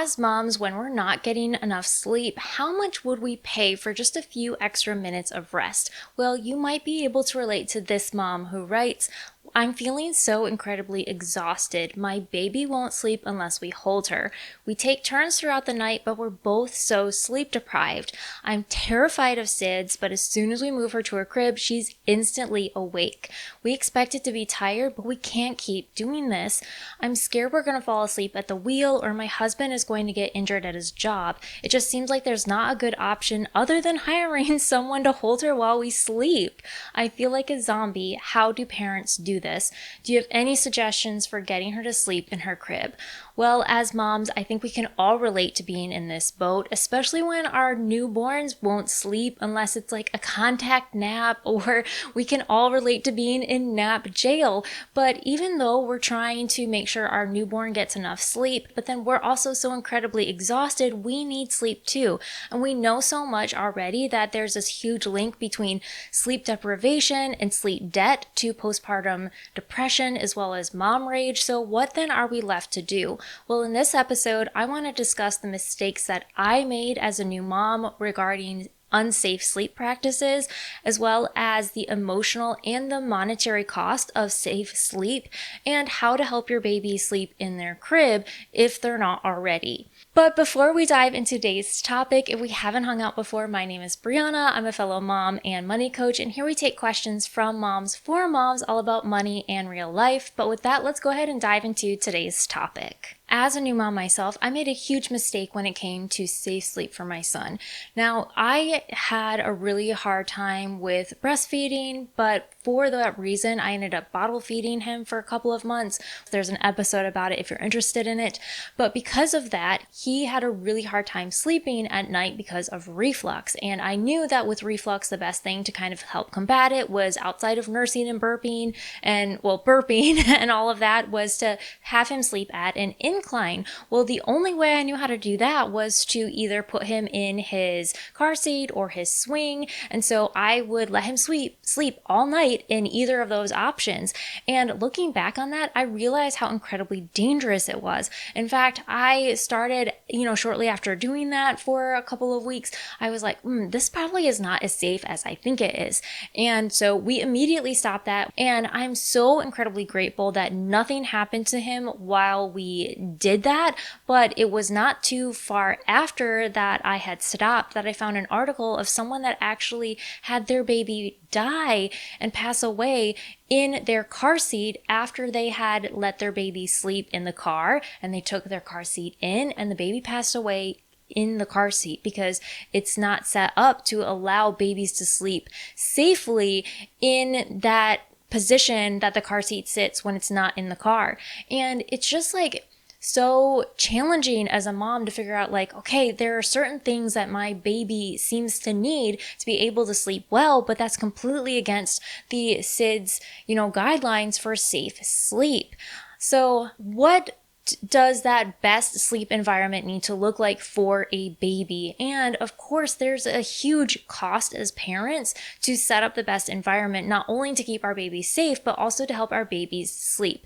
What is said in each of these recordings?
as moms, when we're not getting enough sleep, how much would we pay for just a few extra minutes of rest? Well, you might be able to relate to this mom who writes, I'm feeling so incredibly exhausted. My baby won't sleep unless we hold her. We take turns throughout the night, but we're both so sleep deprived. I'm terrified of SIDS, but as soon as we move her to her crib, she's instantly awake. We expect it to be tired, but we can't keep doing this. I'm scared we're going to fall asleep at the wheel or my husband is going to get injured at his job. It just seems like there's not a good option other than hiring someone to hold her while we sleep. I feel like a zombie. How do parents do this? Do you have any suggestions for getting her to sleep in her crib? Well, as moms, I think we can all relate to being in this boat, especially when our newborns won't sleep unless it's like a contact nap, or we can all relate to being in nap jail. But even though we're trying to make sure our newborn gets enough sleep, but then we're also so incredibly exhausted, we need sleep too. And we know so much already that there's this huge link between sleep deprivation and sleep debt to postpartum depression as well as mom rage. So what then are we left to do? Well, in this episode, I want to discuss the mistakes that I made as a new mom regarding unsafe sleep practices, as well as the emotional and the monetary cost of safe sleep, and how to help your baby sleep in their crib if they're not already. But before we dive into today's topic, if we haven't hung out before, my name is Brianna. I'm a fellow mom and money coach, and here we take questions from moms for moms all about money and real life. But with that, let's go ahead and dive into today's topic. As a new mom myself, I made a huge mistake when it came to safe sleep for my son. Now, I had a really hard time with breastfeeding, but for that reason, I ended up bottle feeding him for a couple of months. There's an episode about it if you're interested in it. But because of that, he had a really hard time sleeping at night because of reflux. And I knew that with reflux, the best thing to kind of help combat it was, outside of nursing and burping and and all of that, was to have him sleep at an incline. Well, the only way I knew how to do that was to either put him in his car seat or his swing. And so I would let him sleep all night in either of those options. And looking back on that, I realized how incredibly dangerous it was. In fact, I started, shortly after doing that for a couple of weeks, I was like, this probably is not as safe as I think it is. And so we immediately stopped that. And I'm so incredibly grateful that nothing happened to him while we did that. But it was not too far after that I had stopped that I found an article of someone that actually had their baby die and pass away in their car seat after they had let their baby sleep in the car, and they took their car seat in and the baby passed away in the car seat because it's not set up to allow babies to sleep safely in that position that the car seat sits when it's not in the car. And it's just like so challenging as a mom to figure out, like, okay, there are certain things that my baby seems to need to be able to sleep well, but that's completely against the SIDS, guidelines for safe sleep. So what does that best sleep environment need to look like for a baby? And of course, there's a huge cost as parents to set up the best environment, not only to keep our babies safe, but also to help our babies sleep.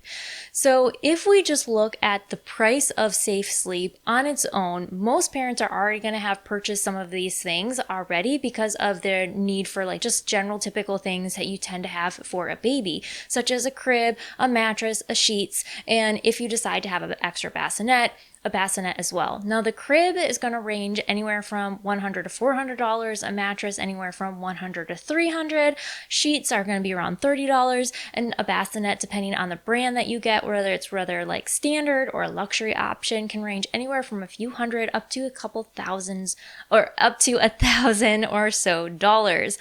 So if we just look at the price of safe sleep on its own, most parents are already going to have purchased some of these things already because of their need for just general typical things that you tend to have for a baby, such as a crib, a mattress, a sheets, and if you decide to have an extra bassinet, a bassinet as well. Now the crib is going to range anywhere from $100 to $400, a mattress anywhere from $100 to $300, sheets are going to be around $30, and a bassinet, depending on the brand that you get, whether it's rather like standard or a luxury option, can range anywhere from a few hundred up to a couple thousands, or up to $1,000 or so dollars.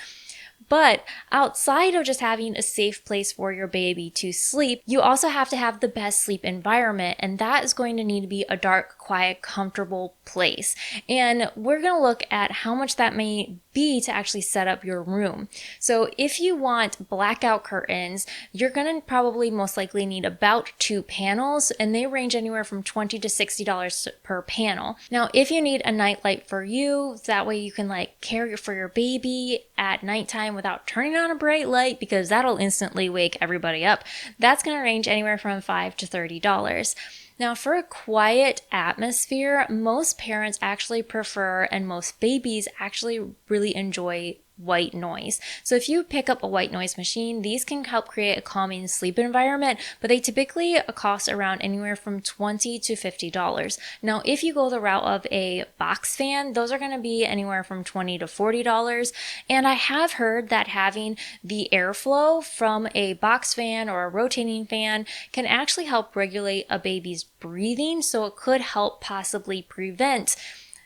But outside of just having a safe place for your baby to sleep, you also have to have the best sleep environment, and that is going to need to be a dark, quiet, comfortable place. And we're going to look at how much that may be to actually set up your room. So if you want blackout curtains, you're going to probably most likely need about 2 panels, and they range anywhere from $20 to $60 per panel. Now, if you need a nightlight for you, that way you can care for your baby at nighttime without turning on a bright light, because that'll instantly wake everybody up, that's going to range anywhere from $5 to $30. Now, for a quiet atmosphere, most parents actually prefer, and most babies actually really enjoy, white noise. So if you pick up a white noise machine, these can help create a calming sleep environment, but they typically cost around anywhere from $20 to $50. Now, if you go the route of a box fan, those are going to be anywhere from $20 to $40. And I have heard that having the airflow from a box fan or a rotating fan can actually help regulate a baby's breathing, so it could help possibly prevent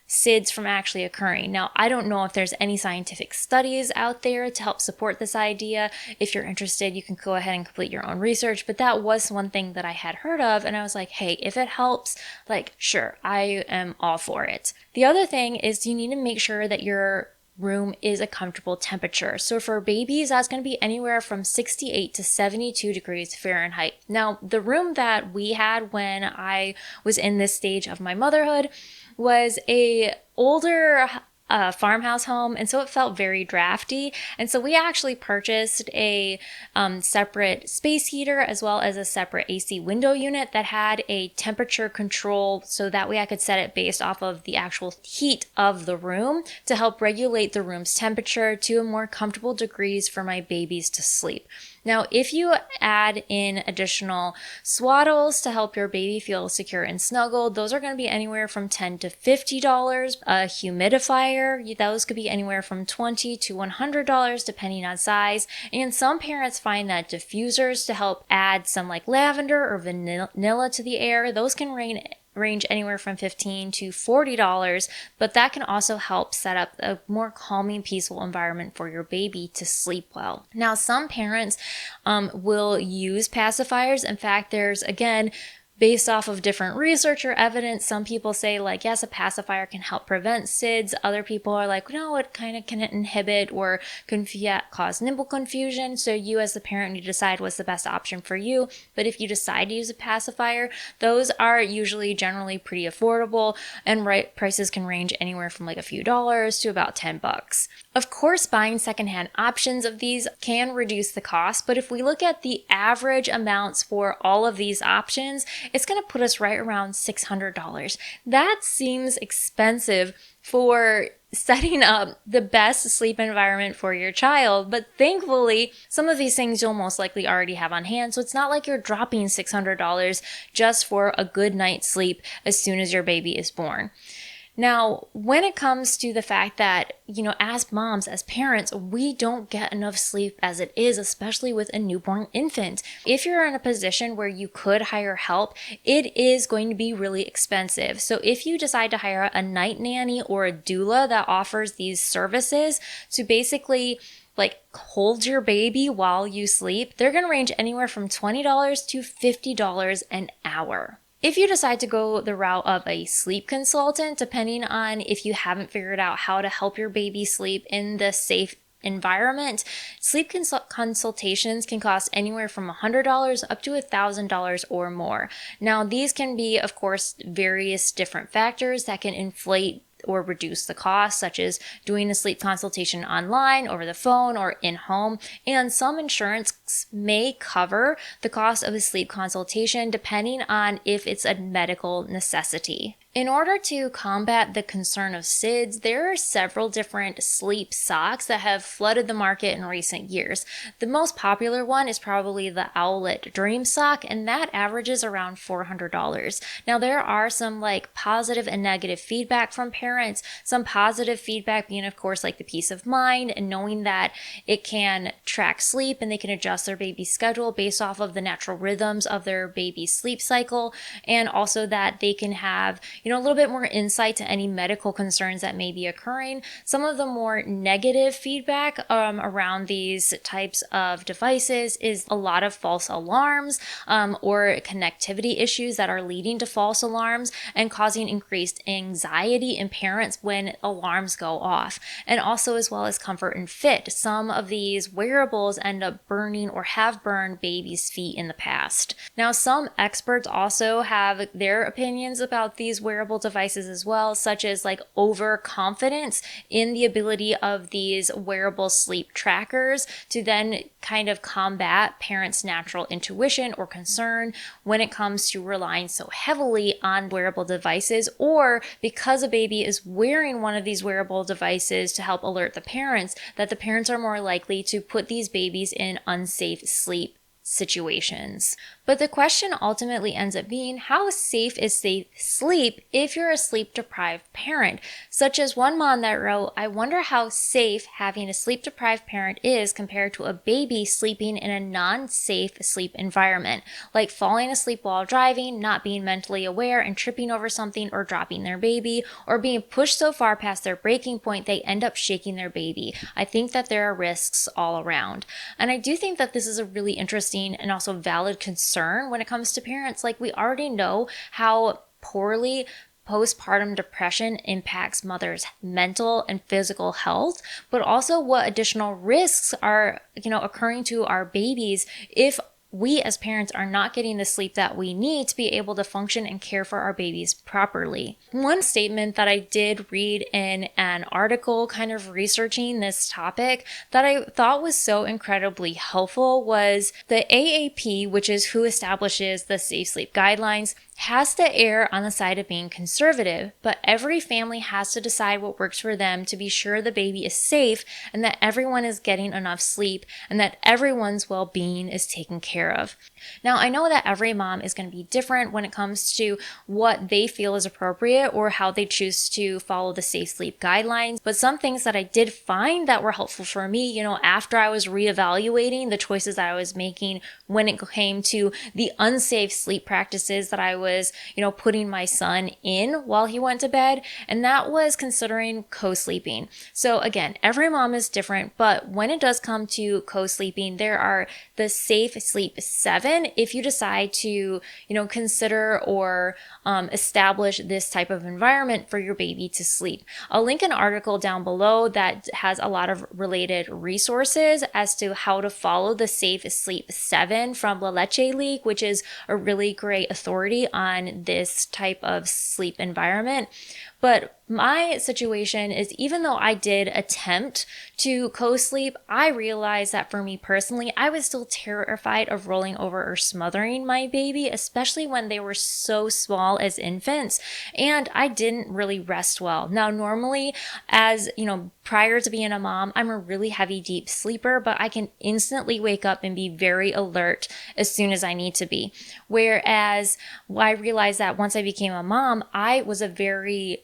SIDS from actually occurring. Now, I don't know if there's any scientific studies out there to help support this idea. If you're interested, you can go ahead and complete your own research, but that was one thing that I had heard of, and I was like, hey, if it helps, like, sure, I am all for it. The other thing is you need to make sure that your room is a comfortable temperature. So for babies, that's going to be anywhere from 68 to 72 degrees Fahrenheit. Now, the room that we had when I was in this stage of my motherhood was a older farmhouse home, and so it felt very drafty. And so we actually purchased a separate space heater as well as a separate AC window unit that had a temperature control, so that way I could set it based off of the actual heat of the room to help regulate the room's temperature to a more comfortable degrees for my babies to sleep. Now, if you add in additional swaddles to help your baby feel secure and snuggled, those are going to be anywhere from $10 to $50. A humidifier, those could be anywhere from $20 to $100 depending on size. And some parents find that diffusers to help add some like lavender or vanilla to the air, those can range anywhere from $15 to $40, but that can also help set up a more calming, peaceful environment for your baby to sleep well. Now, some parents will use pacifiers. In fact, there's, again, based off of different research or evidence, some people say like, yes, a pacifier can help prevent SIDS. Other people are like, no, it kind of can inhibit or cause nipple confusion. So you as the parent need to decide what's the best option for you. But if you decide to use a pacifier, those are usually generally pretty affordable, and prices can range anywhere from like a few dollars to about $10. Of course, buying secondhand options of these can reduce the cost, but if we look at the average amounts for all of these options, it's going to put us right around $600. That seems expensive for setting up the best sleep environment for your child, but thankfully, some of these things you'll most likely already have on hand, so it's not like you're dropping $600 just for a good night's sleep as soon as your baby is born. Now, when it comes to the fact that, as moms, as parents, we don't get enough sleep as it is, especially with a newborn infant. If you're in a position where you could hire help, it is going to be really expensive. So if you decide to hire a night nanny or a doula that offers these services to basically hold your baby while you sleep, they're going to range anywhere from $20 to $50 an hour. If you decide to go the route of a sleep consultant, depending on if you haven't figured out how to help your baby sleep in the safe environment, sleep consultations can cost anywhere from $100 up to $1,000 or more. Now, these can be, of course, various different factors that can inflate or reduce the cost, such as doing a sleep consultation online, over the phone, or in-home. And some insurance may cover the cost of a sleep consultation depending on if it's a medical necessity. In order to combat the concern of SIDS, there are several different sleep socks that have flooded the market in recent years. The most popular one is probably the Owlet Dream Sock, and that averages around $400. Now, there are some positive and negative feedback from parents. Some positive feedback being, of course, the peace of mind and knowing that it can track sleep and they can adjust their baby's schedule based off of the natural rhythms of their baby's sleep cycle, and also that they can have a little bit more insight to any medical concerns that may be occurring. Some of the more negative feedback around these types of devices is a lot of false alarms or connectivity issues that are leading to false alarms and causing increased anxiety in parents when alarms go off. And also, as well as comfort and fit. Some of these wearables end up burning or have burned babies' feet in the past. Now, some experts also have their opinions about these wearables wearable devices as well, such as like overconfidence in the ability of these wearable sleep trackers to then kind of combat parents' natural intuition or concern when it comes to relying so heavily on wearable devices, or because a baby is wearing one of these wearable devices to help alert the parents, that the parents are more likely to put these babies in unsafe sleep situations. But the question ultimately ends up being, how safe is safe sleep if you're a sleep deprived parent? Such as one mom that wrote, "I wonder how safe having a sleep deprived parent is compared to a baby sleeping in a non-safe sleep environment, like falling asleep while driving, not being mentally aware and tripping over something or dropping their baby, or being pushed so far past their breaking point they end up shaking their baby. I think that there are risks all around." And I do think that this is a really interesting and also valid concern when it comes to parents. Like, we already know how poorly postpartum depression impacts mothers' mental and physical health, but also what additional risks are, occurring to our babies if we as parents are not getting the sleep that we need to be able to function and care for our babies properly. One statement that I did read in an article kind of researching this topic that I thought was so incredibly helpful was the AAP, which is who establishes the safe sleep guidelines, has to err on the side of being conservative, but every family has to decide what works for them to be sure the baby is safe and that everyone is getting enough sleep and that everyone's well-being is taken care of. Now, I know that every mom is going to be different when it comes to what they feel is appropriate or how they choose to follow the safe sleep guidelines, but some things that I did find that were helpful for me, after I was reevaluating the choices that I was making when it came to the unsafe sleep practices that I was putting my son in while he went to bed, and that was considering co-sleeping. So again, every mom is different, but when it does come to co-sleeping, there are the Safe Sleep 7 if you decide to, consider or establish this type of environment for your baby to sleep. I'll link an article down below that has a lot of related resources as to how to follow the Safe Sleep 7 from La Leche League, which is a really great authority on this type of sleep environment. But my situation is, even though I did attempt to co-sleep, I realized that for me personally, I was still terrified of rolling over or smothering my baby, especially when they were so small as infants, and I didn't really rest well. Now, normally, prior to being a mom, I'm a really heavy, deep sleeper, but I can instantly wake up and be very alert as soon as I need to be. Whereas I realized that once I became a mom, I was a very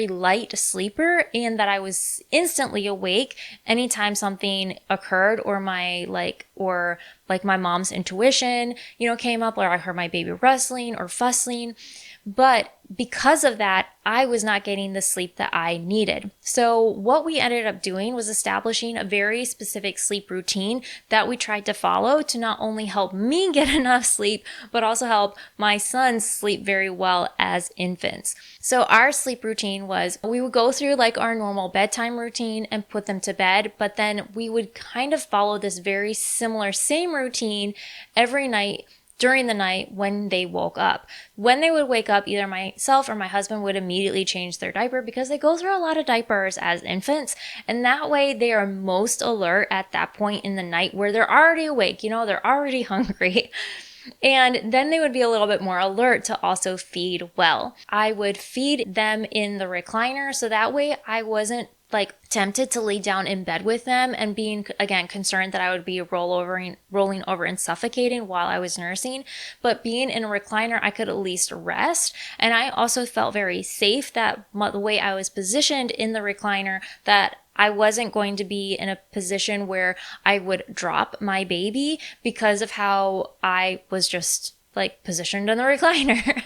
light sleeper, and that I was instantly awake anytime something occurred or my mom's intuition, came up, or I heard my baby wrestling or fussing. But because of that, I was not getting the sleep that I needed. So what we ended up doing was establishing a very specific sleep routine that we tried to follow to not only help me get enough sleep, but also help my sons sleep very well as infants. So our sleep routine was, we would go through like our normal bedtime routine and put them to bed, but then we would kind of follow this very similar same routine every night during the night when they woke up. When they would wake up, either myself or my husband would immediately change their diaper, because they go through a lot of diapers as infants. And that way they are most alert at that point in the night where they're already awake, they're already hungry. And then they would be a little bit more alert to also feed well. I would feed them in the recliner, so that way I wasn't tempted to lay down in bed with them and being, again, concerned that I would be rolling over and suffocating while I was nursing. But being in a recliner, I could at least rest. And I also felt very safe that the way I was positioned in the recliner, that I wasn't going to be in a position where I would drop my baby because of how I was just positioned in the recliner.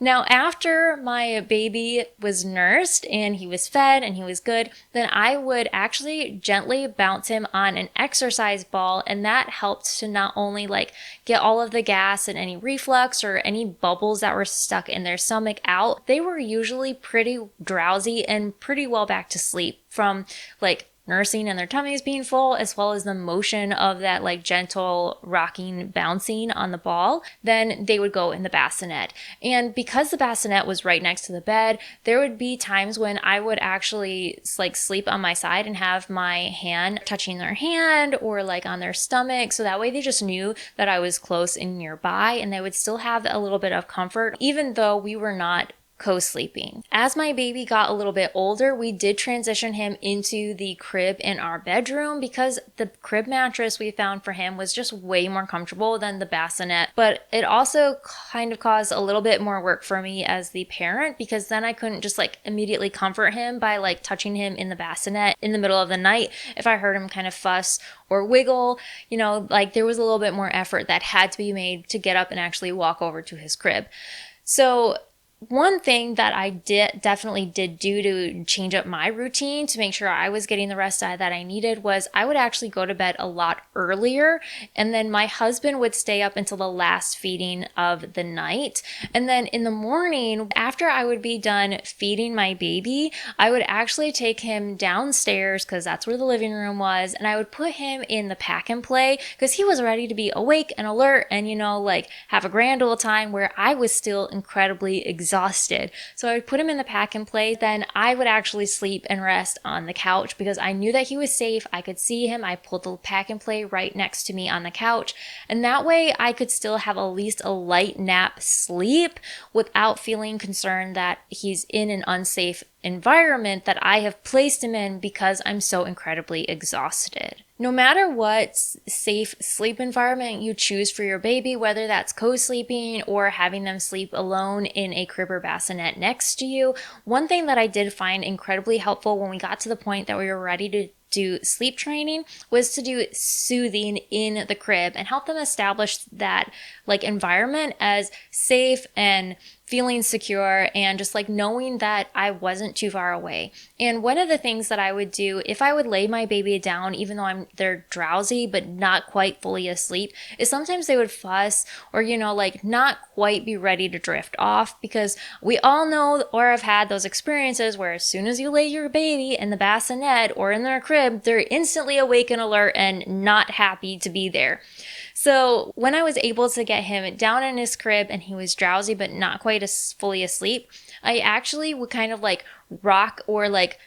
Now, after my baby was nursed and he was fed and he was good, then I would actually gently bounce him on an exercise ball, and that helped to not only get all of the gas and any reflux or any bubbles that were stuck in their stomach out. They were usually pretty drowsy and pretty well back to sleep from nursing and their tummies being full, as well as the motion of that like gentle rocking, bouncing on the ball, then they would go in the bassinet. And because the bassinet was right next to the bed, there would be times when I would actually like sleep on my side and have my hand touching their hand or like on their stomach. So that way they just knew that I was close and nearby, and they would still have a little bit of comfort, even though we were not co-sleeping. As my baby got a little bit older, we did transition him into the crib in our bedroom because the crib mattress we found for him was just way more comfortable than the bassinet. But it also kind of caused a little bit more work for me as the parent, because then I couldn't just like immediately comfort him by like touching him in the bassinet in the middle of the night if I heard him kind of fuss or wiggle. You know, like there was a little bit more effort that had to be made to get up and actually walk over to his crib. So one thing that I definitely did do to change up my routine to make sure I was getting the rest that I needed was I would actually go to bed a lot earlier, and then my husband would stay up until the last feeding of the night. And then in the morning, after I would be done feeding my baby, I would actually take him downstairs because that's where the living room was, and I would put him in the pack and play because he was ready to be awake and alert and, you know, like have a grand old time, where I was still incredibly exhausted. So I would put him in the pack and play. Then I would actually sleep and rest on the couch because I knew that he was safe. I could see him. I pulled the pack and play right next to me on the couch. And that way I could still have at least a light nap sleep without feeling concerned that he's in an unsafe environment that I have placed him in because I'm so incredibly exhausted. No matter what safe sleep environment you choose for your baby, whether that's co-sleeping or having them sleep alone in a crib or bassinet next to you, one thing that I did find incredibly helpful when we got to the point that we were ready to do sleep training was to do soothing in the crib and help them establish that like environment as safe and feeling secure and just like knowing that I wasn't too far away. And one of the things that I would do if I would lay my baby down, even though they're drowsy but not quite fully asleep, is sometimes they would fuss or, you know, like not quite be ready to drift off, because we all know or have had those experiences where as soon as you lay your baby in the bassinet or in their crib, they're instantly awake and alert and not happy to be there. So when I was able to get him down in his crib and he was drowsy but not quite as fully asleep, I actually would kind of like rock, or like,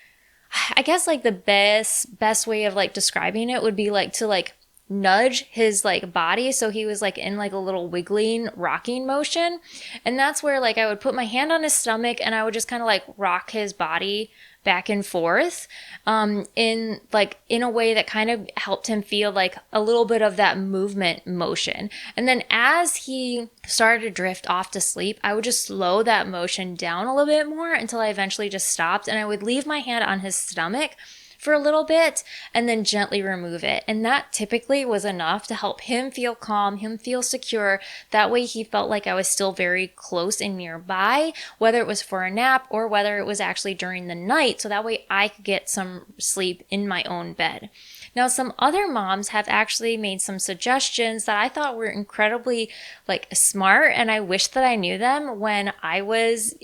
I guess like the best way of like describing it would be like to like nudge his like body so he was like in like a little wiggling rocking motion. And that's where like I would put my hand on his stomach and I would just kind of like rock his body back and forth in a way that kind of helped him feel like a little bit of that movement motion. And then as he started to drift off to sleep, I would just slow that motion down a little bit more until I eventually just stopped, and I would leave my hand on his stomach for a little bit and then gently remove it. And that typically was enough to help him feel calm, him feel secure. That way he felt like I was still very close and nearby, whether it was for a nap or whether it was actually during the night. So that way I could get some sleep in my own bed. Now, some other moms have actually made some suggestions that I thought were incredibly like smart, and I wish that I knew them when I was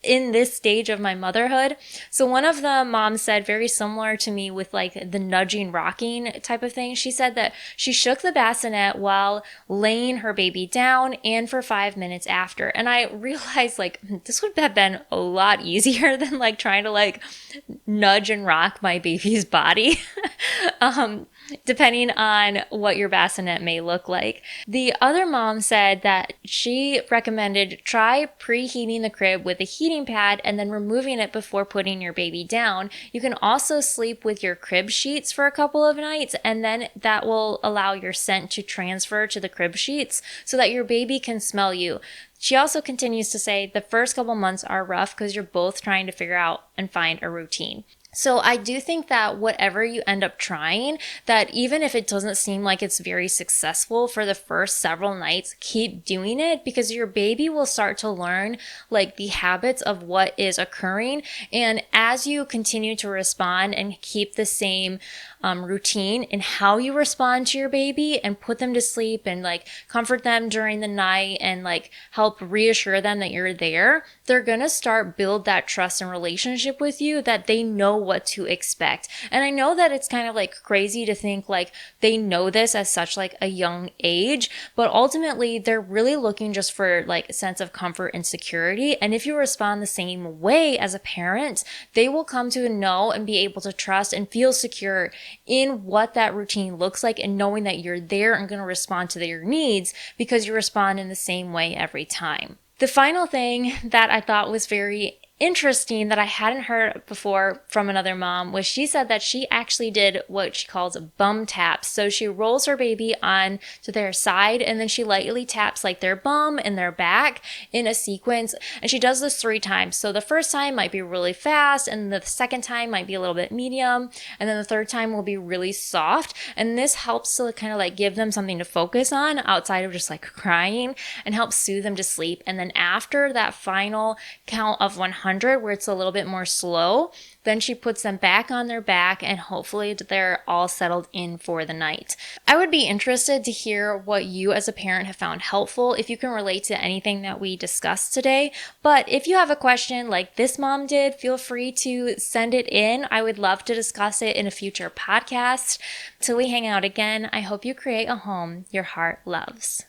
in this stage of my motherhood. So one of the moms said, very similar to me with like the nudging, rocking type of thing. She said that she shook the bassinet while laying her baby down and for 5 minutes after. And I realized like this would have been a lot easier than like trying to like nudge and rock my baby's body. Depending on what your bassinet may look like. The other mom said that she recommended try preheating the crib with a heating pad and then removing it before putting your baby down. You can also sleep with your crib sheets for a couple of nights, and then that will allow your scent to transfer to the crib sheets so that your baby can smell you. She also continues to say the first couple months are rough because you're both trying to figure out and find a routine. So I do think that whatever you end up trying, that even if it doesn't seem like it's very successful for the first several nights, keep doing it, because your baby will start to learn like the habits of what is occurring. And as you continue to respond and keep the same routine in how you respond to your baby and put them to sleep and like comfort them during the night and like help reassure them that you're there, they're going to start build that trust and relationship with you that they know what to expect. And I know that it's kind of like crazy to think like they know this as such like a young age, but ultimately they're really looking just for like a sense of comfort and security. And if you respond the same way as a parent, they will come to know and be able to trust and feel secure in what that routine looks like, and knowing that you're there and going to respond to their needs because you respond in the same way every time. The final thing that I thought was very interesting that I hadn't heard before from another mom was she said that she actually did what she calls bum taps. So she rolls her baby on to their side and then she lightly taps like their bum and their back in a sequence. And she does this 3 times. So the first time might be really fast, and the second time might be a little bit medium, and then the third time will be really soft. And this helps to kind of like give them something to focus on outside of just like crying, and helps soothe them to sleep. And then after that final count of 100, where it's a little bit more slow, then she puts them back on their back, and hopefully they're all settled in for the night. I would be interested to hear what you as a parent have found helpful, if you can relate to anything that we discussed today. But if you have a question like this mom did, feel free to send it in. I would love to discuss it in a future podcast. Till we hang out again, I hope you create a home your heart loves.